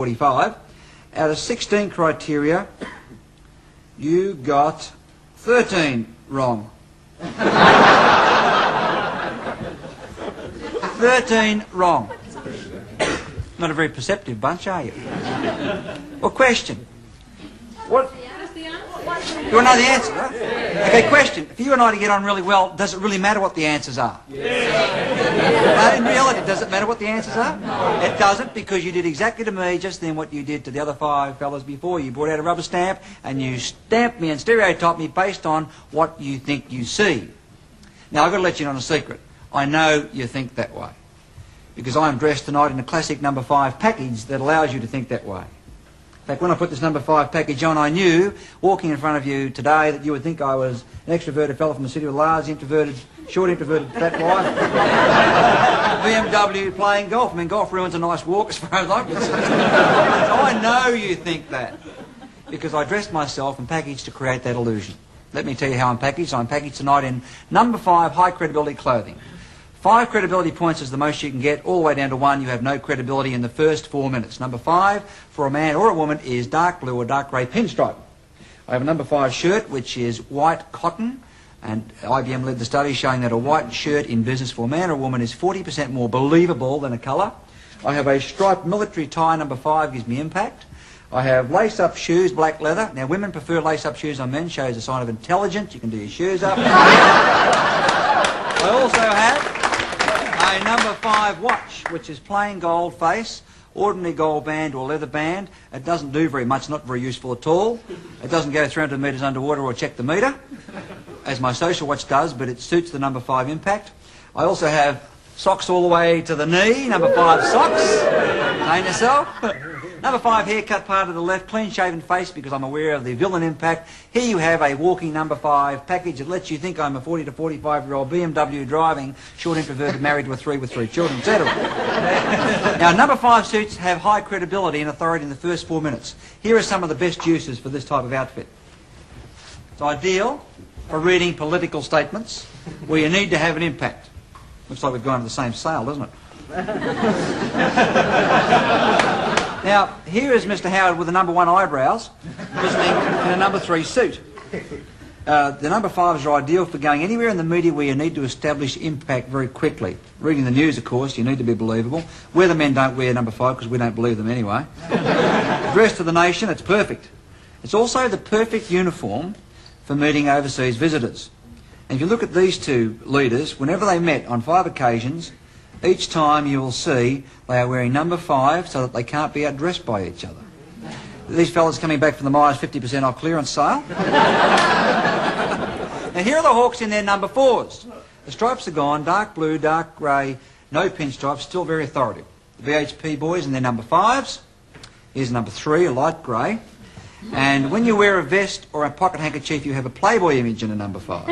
45. Out of 16 criteria, you got 13 wrong. 13 wrong. Not a very perceptive bunch, are you? Well, question. What? You want to know the answer, huh? Okay, question. For you and I to get on really well, does it really matter what the answers are? In reality, does it matter what the answers are? It doesn't, because you did exactly to me just then what you did to the other 5 fellas before. You brought out a rubber stamp and you stamped me and stereotyped me based on what you think you see. Now, I've got to let you in on a secret. I know you think that way, because I am dressed tonight in a classic number 5 package that allows you to think that way. In fact, when I put this number 5 package on, I knew, walking in front of you today, that you would think I was an extroverted fellow from the city with a large introverted, short introverted fat wife, BMW playing golf. I mean, golf ruins a nice walk as far as I'm concerned. So I know you think that, because I dressed myself and packaged to create that illusion. Let me tell you how I'm packaged. I'm packaged tonight in number 5 high credibility clothing. 5 credibility points is the most you can get, all the way down to 1. You have no credibility in the first 4 minutes. Number 5 for a man or a woman is dark blue or dark grey pinstripe. I have a number 5 shirt which is white cotton, and IBM led the study showing that a white shirt in business for a man or a woman is 40% more believable than a colour. I have a striped military tie, number 5, gives me impact. I have lace-up shoes, black leather. Now, women prefer lace-up shoes on men, shows a sign of intelligence. You can do your shoes up. I also have a number 5 watch, which is plain gold face, ordinary gold band or leather band. It doesn't do very much, not very useful at all. It doesn't go 300 metres underwater or check the metre, as my social watch does, but it suits the number 5 impact. I also have socks all the way to the knee, number 5 socks. Entertain yourself. Number 5 haircut part of the left, clean-shaven face, because I'm aware of the villain impact. Here you have a walking number 5 package that lets you think I'm a 40 to 45-year-old BMW driving, short introverted, married with 3 children, etc. Now, number 5 suits have high credibility and authority in the first 4 minutes. Here are some of the best uses for this type of outfit. It's ideal for reading political statements where you need to have an impact. Looks like we've gone to the same sale, doesn't it? Now, here is Mr. Howard with the number 1 eyebrows, listening in a number 3 suit. The number 5s are ideal for going anywhere in the media where you need to establish impact very quickly. Reading the news, of course, you need to be believable. Weathermen don't wear number 5 because we don't believe them anyway. Address to the nation, it's perfect. It's also the perfect uniform for meeting overseas visitors. And if you look at these 2 leaders, whenever they met on 5 occasions, each time you will see they are wearing number 5 so that they can't be outdressed by each other. These fellas coming back from the Myers 50% off clearance sale. Now, here are the Hawks in their number 4s. The stripes are gone, dark blue, dark grey, no pinstripes, still very authoritative. The BHP boys in their number 5s. Here's number 3, a light grey. And when you wear a vest or a pocket handkerchief, you have a Playboy image in a number 5.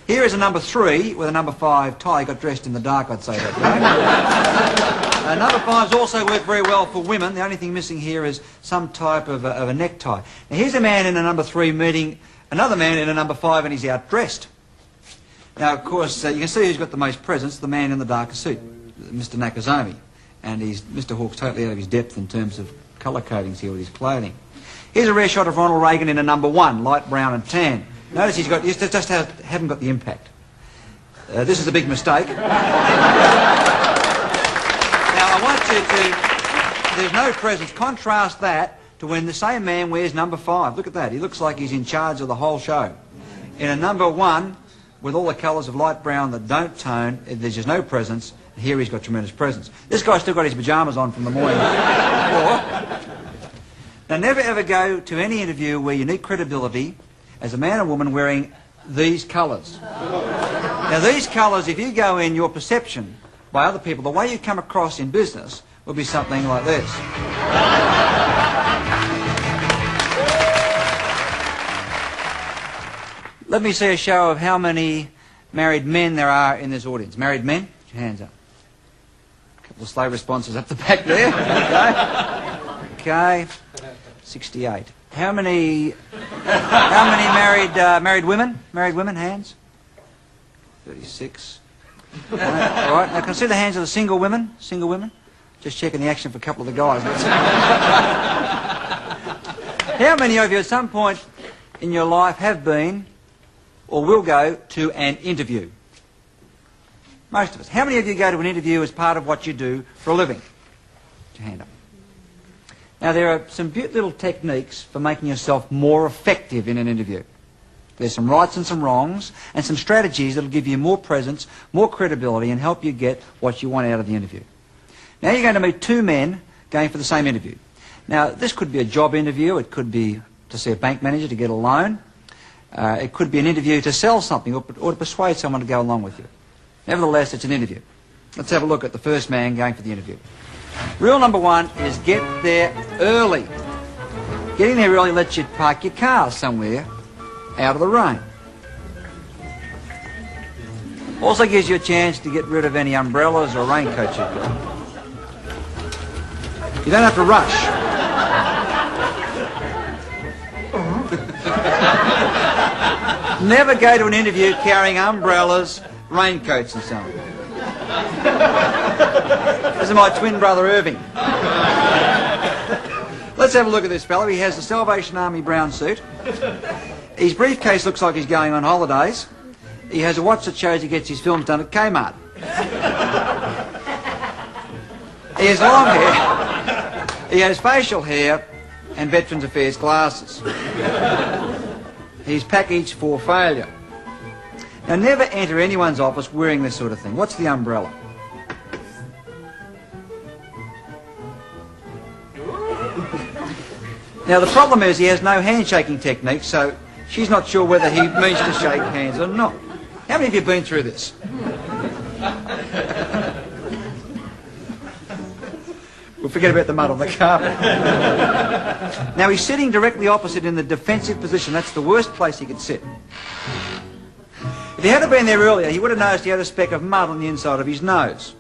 Here is a number 3 with a number 5 tie. Got dressed in the dark, I'd say that way. Number 5s also work very well for women. The only thing missing here is some type of a necktie. Now, here's a man in a number 3 meeting another man in a number 5, and he's outdressed. Now, of course, you can see who's got the most presence, the man in the darker suit, Mr. Nakazomi. And Mr. Hawke's totally out of his depth in terms of colour codings here with his clothing. Here's a rare shot of Ronald Reagan in a number 1, light brown and tan. Notice he's just haven't got the impact. This is a big mistake. Now, I want you to, there's no presence. Contrast that to when the same man wears number 5. Look at that. He looks like he's in charge of the whole show. In a number 1, with all the colours of light brown that don't tone, there's just no presence. Here he's got tremendous presence. This guy's still got his pyjamas on from the morning before. Now, never ever go to any interview where you need credibility as a man or woman wearing these colours. Now, these colours, if you go in, your perception by other people, the way you come across in business will be something like this. Let me see a show of how many married men there are in this audience. Married men? Put your hands up. A couple of slow responses up the back there. Okay. 68. How many married women? Married women, hands? 36. All right. Now, can I see the hands of the single women? Single women? Just checking the action for a couple of the guys. How many of you at some point in your life have been or will go to an interview? Most of us. How many of you go to an interview as part of what you do for a living? Put your hand up. Now, there are some little techniques for making yourself more effective in an interview. There's some rights and some wrongs, and some strategies that will give you more presence, more credibility, and help you get what you want out of the interview. Now, you're going to meet two men going for the same interview. Now, this could be a job interview. It could be to see a bank manager to get a loan. It could be an interview to sell something or to persuade someone to go along with you. Nevertheless, it's an interview. Let's have a look at the first man going for the interview. Rule number one is get there early. Getting there early lets you park your car somewhere out of the rain. Also gives you a chance to get rid of any umbrellas or raincoats you've got. You don't have to rush. Never go to an interview carrying umbrellas, raincoats and so on. This is my twin brother Irving. Let's have a look at this fellow. He has the Salvation Army brown suit. His briefcase looks like he's going on holidays. He has a watch that shows he gets his films done at Kmart. He has long hair. He has facial hair and Veterans Affairs glasses. He's packaged for failure. Now, never enter anyone's office wearing this sort of thing. What's the umbrella? Now, the problem is he has no handshaking technique, so she's not sure whether he means to shake hands or not. How many of you have been through this? We'll forget about the mud on the carpet. Now, he's sitting directly opposite in the defensive position. That's the worst place he could sit. If he had been there earlier, he would have noticed he had a speck of mud on the inside of his nose.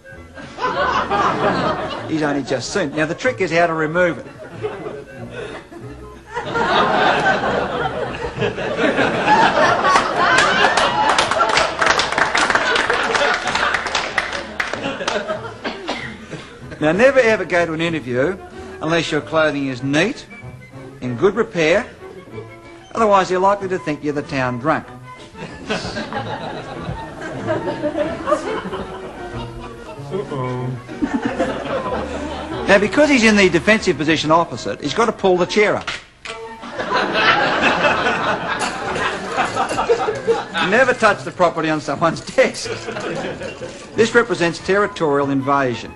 He's only just seen it. Now, the trick is how to remove it. Now, never ever go to an interview unless your clothing is neat, in good repair. Otherwise, you're likely to think you're the town drunk. Now, because he's in the defensive position opposite, he's got to pull the chair up. Never touch the property on someone's desk. This represents territorial invasion.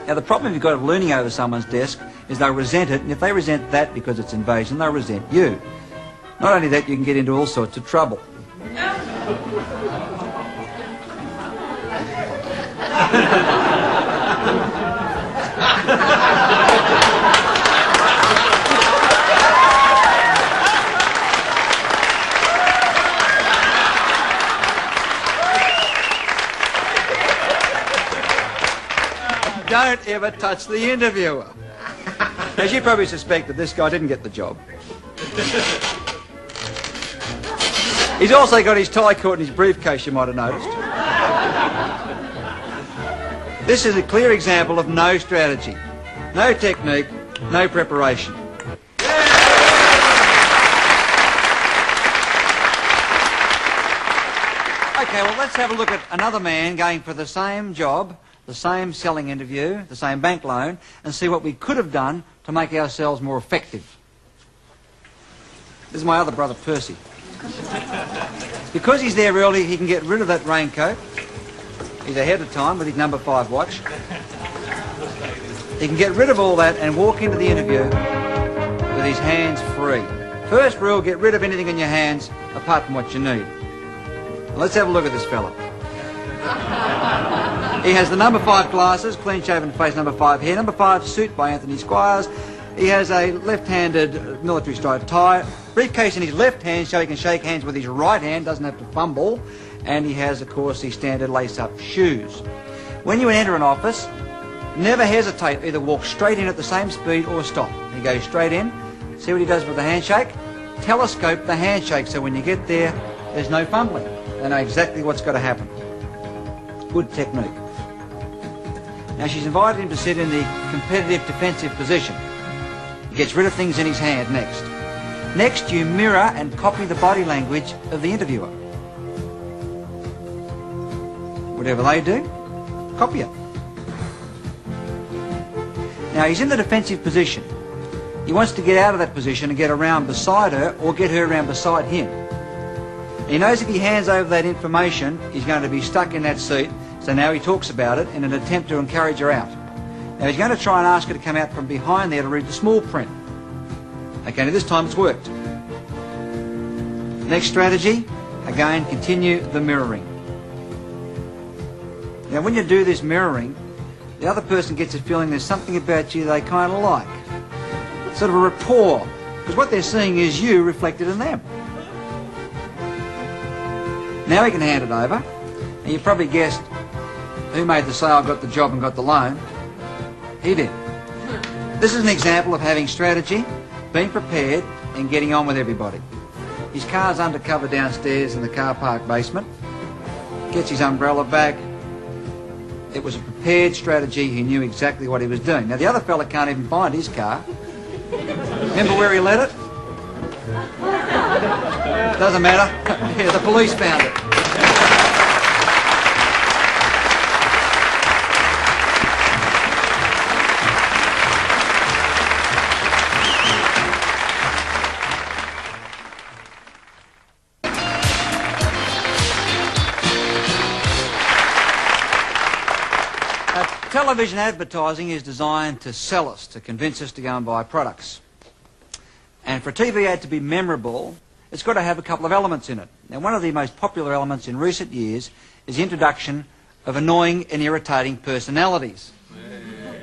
Now, the problem if you've got it looming over someone's desk is they'll resent it, and if they resent that because it's invasion, they'll resent you. Not only that, you can get into all sorts of trouble. Don't ever touch the interviewer. As you probably suspect that this guy didn't get the job. He's also got his tie caught in his briefcase, you might have noticed. This is a clear example of no strategy, no technique, no preparation. Okay, well, let's have a look at another man going for the same job, the same selling interview, the same bank loan, and see what we could have done to make ourselves more effective. This is my other brother, Percy. Because he's there early, he can get rid of that raincoat. He's ahead of time with his number 5 watch. He can get rid of all that and walk into the interview with his hands free. First rule, get rid of anything in your hands apart from what you need. Now, let's have a look at this fella. He has the number 5 glasses, clean-shaven face, number 5 hair, number 5 suit by Anthony Squires. He has a left-handed military striped tie, briefcase in his left hand so he can shake hands with his right hand, doesn't have to fumble, and he has, of course, the standard lace-up shoes. When you enter an office, never hesitate, either walk straight in at the same speed or stop. He goes straight in, see what he does with the handshake, telescope the handshake so when you get there, there's no fumbling. They know exactly what's got to happen. Good technique. Now she's invited him to sit in the competitive defensive position. He gets rid of things in his hand next. Next, you mirror and copy the body language of the interviewer. Whatever they do, copy it. Now he's in the defensive position. He wants to get out of that position and get around beside her or get her around beside him. He knows if he hands over that information, he's going to be stuck in that seat, so now he talks about it in an attempt to encourage her out. Now he's going to try and ask her to come out from behind there to read the small print. Okay, now this time it's worked. Next strategy, again, continue the mirroring. Now when you do this mirroring, the other person gets a feeling there's something about you they kind of like. Sort of a rapport, because what they're seeing is you reflected in them. Now he can hand it over, and you probably guessed who made the sale, got the job and got the loan. He did. This is an example of having strategy, being prepared and getting on with everybody. His car's undercover downstairs in the car park basement. Gets his umbrella back. It was a prepared strategy. He knew exactly what he was doing. Now the other fella can't even find his car. Remember where he let it? Doesn't matter. Yeah, the police found it. Television advertising is designed to sell us, to convince us to go and buy products. And for a TV ad to be memorable, it's got to have a couple of elements in it. Now, one of the most popular elements in recent years is the introduction of annoying and irritating personalities.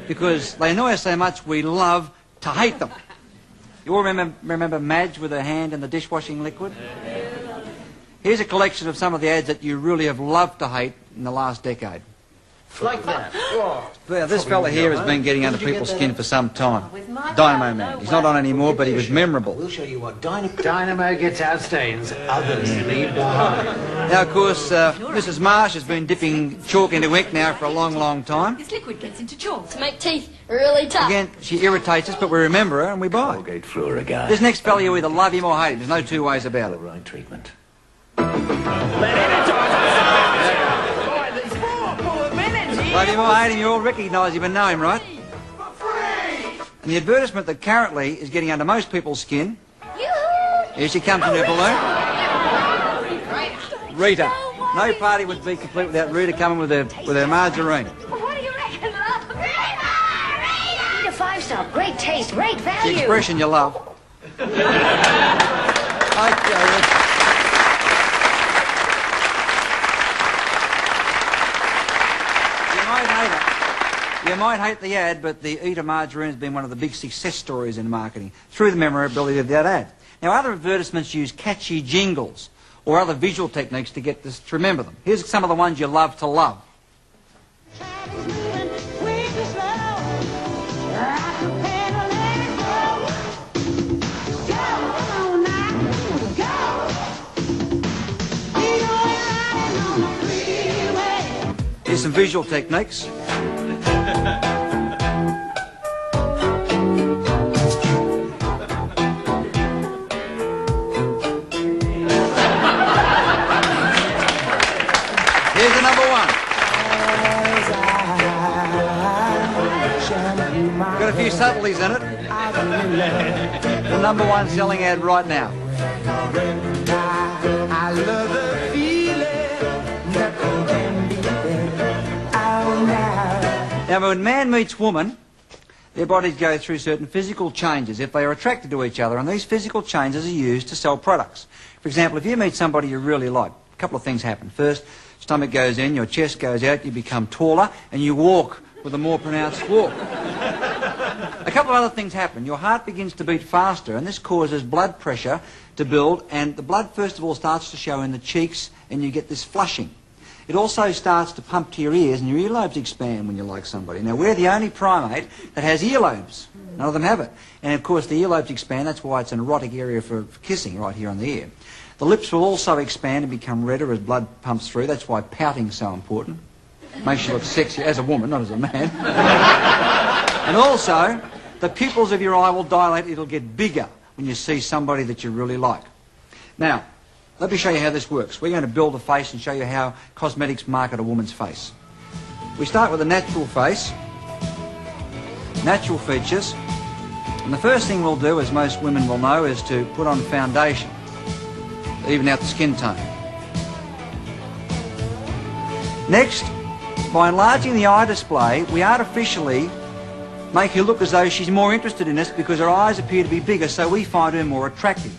Because they annoy us so much, we love to hate them. You all remember Madge with her hand in the dishwashing liquid? Here's a collection of some of the ads that you really have loved to hate in the last decade. Like that. Well, this fella here has been getting under people's skin for some time. Dynamo Man. He's not on anymore, but he was memorable. We'll show you what Dynamo gets out stains, others leave behind. Now, of course, Mrs. Marsh has been dipping chalk into ink now for a long, long time. This liquid gets into chalk to make teeth really tough. Again, she irritates us, but we remember her and we buy. Colgate Fluoride. This next fella, you either love him or hate him. There's no two ways about it. Right treatment. Love him or hate him, you all recognise him and know him, right? And the advertisement that currently is getting under most people's skin. Here she comes in her balloon. Rita. No party would be complete without Rita coming with her margarine. What do you reckon, love? Rita! Rita 5-star, great taste, great The value. expression you love. Okay. You might hate the ad, but the Eater margarine has been one of the big success stories in marketing through the memorability of that ad. Now, other advertisements use catchy jingles or other visual techniques to get this to remember them. Here's some of the ones you love to love. Here's some visual techniques. Here's the number one. Got a few subtleties in it. The number one selling ad right now. I love the feeling, nothing can beat it. Oh, now. Now, when man meets woman, their bodies go through certain physical changes if they are attracted to each other, and these physical changes are used to sell products. For example, if you meet somebody you really like, a couple of things happen. First, stomach goes in, your chest goes out, you become taller, and you walk with a more pronounced walk. A couple of other things happen. Your heart begins to beat faster, and this causes blood pressure to build, and the blood first of all starts to show in the cheeks, and you get this flushing. It also starts to pump to your ears, and your earlobes expand when you like somebody. Now, we're the only primate that has earlobes. None of them have it. And, of course, the earlobes expand. That's why it's an erotic area for kissing right here on the ear. The lips will also expand and become redder as blood pumps through. That's why pouting is so important. Makes you look sexy as a woman, not as a man. And also, the pupils of your eye will dilate. It'll get bigger when you see somebody that you really like. Now, let me show you how this works. We're going to build a face and show you how cosmetics market a woman's face. We start with a natural face, natural features, and the first thing we'll do, as most women will know, is to put on foundation, even out the skin tone. Next, by enlarging the eye display, we artificially make her look as though she's more interested in us because her eyes appear to be bigger, so we find her more attractive.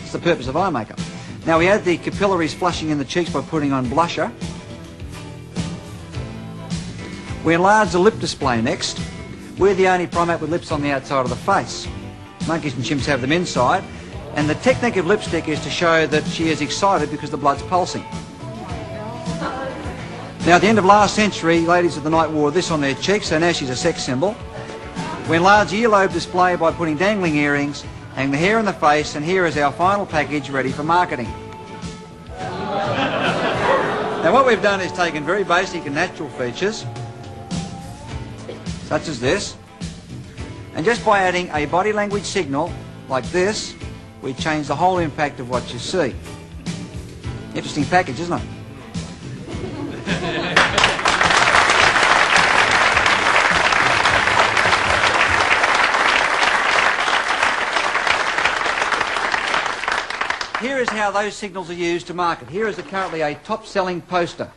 It's the purpose of eye makeup. Now we add the capillaries flushing in the cheeks by putting on blusher. We enlarge the lip display next. We're the only primate with lips on the outside of the face. Monkeys and chimps have them inside. And the technique of lipstick is to show that she is excited because the blood's pulsing. Now, at the end of last century, ladies of the night wore this on their cheeks, so now she's a sex symbol. We enlarge the earlobe display by putting dangling earrings, hang the hair in the face, and here is our final package ready for marketing. Now, what we've done is taken very basic and natural features, such as this, and just by adding a body language signal, like this, we change the whole impact of what you see. Interesting package, isn't it? Here is how those signals are used to market. Here is currently a top-selling poster.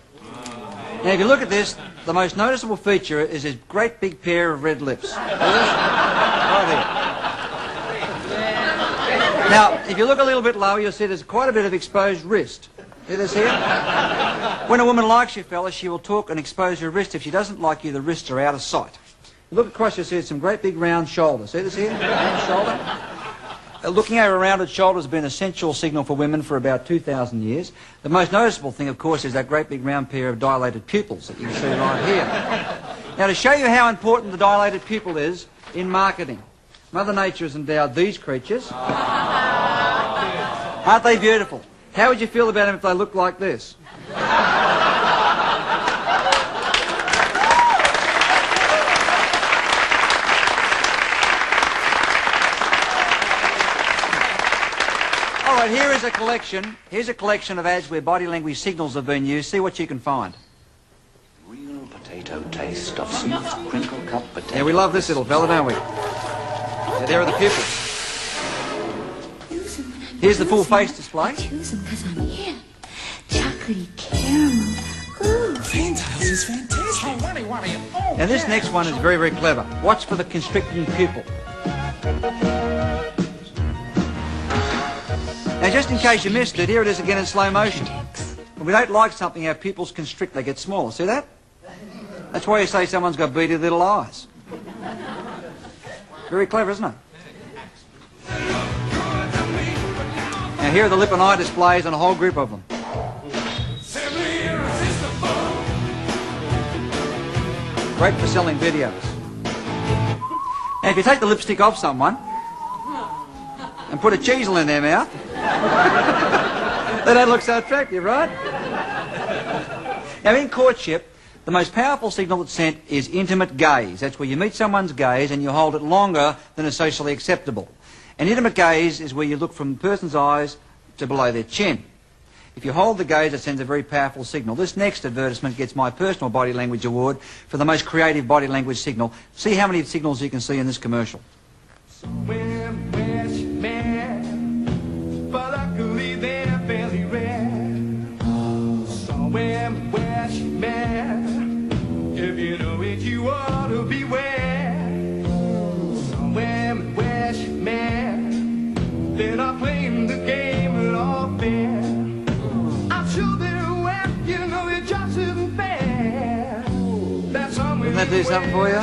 Now, if you look at this, the most noticeable feature is this great big pair of red lips. Right here. Now, if you look a little bit lower, you'll see there's quite a bit of exposed wrist. See this here? When a woman likes you, fellas, she will talk and expose her wrist. If she doesn't like you, the wrists are out of sight. You look across, you'll see some great big round shoulders. See this here? Round shoulder. Looking over a rounded shoulder has been an essential signal for women for about 2,000 years. The most noticeable thing, of course, is that great big round pair of dilated pupils that you can see right here. Now, to show you how important the dilated pupil is in marketing, Mother Nature has endowed these creatures. Aren't they beautiful? How would you feel about them if they looked like this? All right, here is a collection. Here's a collection of ads where body language signals have been used. See what you can find. Real potato taste of smooth crinkle cut potato. Yeah, we love this little fella, don't we? Yeah, there are the pupils. Here's the full face display. I choose them because I'm here. Chocolatey caramel. Ooh, Fantiles is fantastic. Now this next one is very, very clever. Watch for the constricting pupil. Now just in case you missed it, here it is again in slow motion. When we don't like something, our pupils constrict, they get smaller. See that? That's why you say someone's got beady little eyes. Very clever, isn't it? Now here are the lip and eye displays and a whole group of them. Great for selling videos. Now if you take the lipstick off someone and put a cheesel in their mouth, they don't look so attractive, right? Now in courtship, the most powerful signal that's sent is intimate gaze. That's where you meet someone's gaze and you hold it longer than is socially acceptable. An intimate gaze is where you look from the person's eyes to below their chin. If you hold the gaze, it sends a very powerful signal. This next advertisement gets my personal body language award for the most creative body language signal. See how many signals you can see in this commercial. Somewhere where she met, but luckily they're fairly rare. Somewhere where she met, if you know it, you ought to beware. Somewhere where she met, they're not playing the game at all fair. I'm sure they're aware, you know it just isn't fair. That's somewhere. Doesn't that do something for you?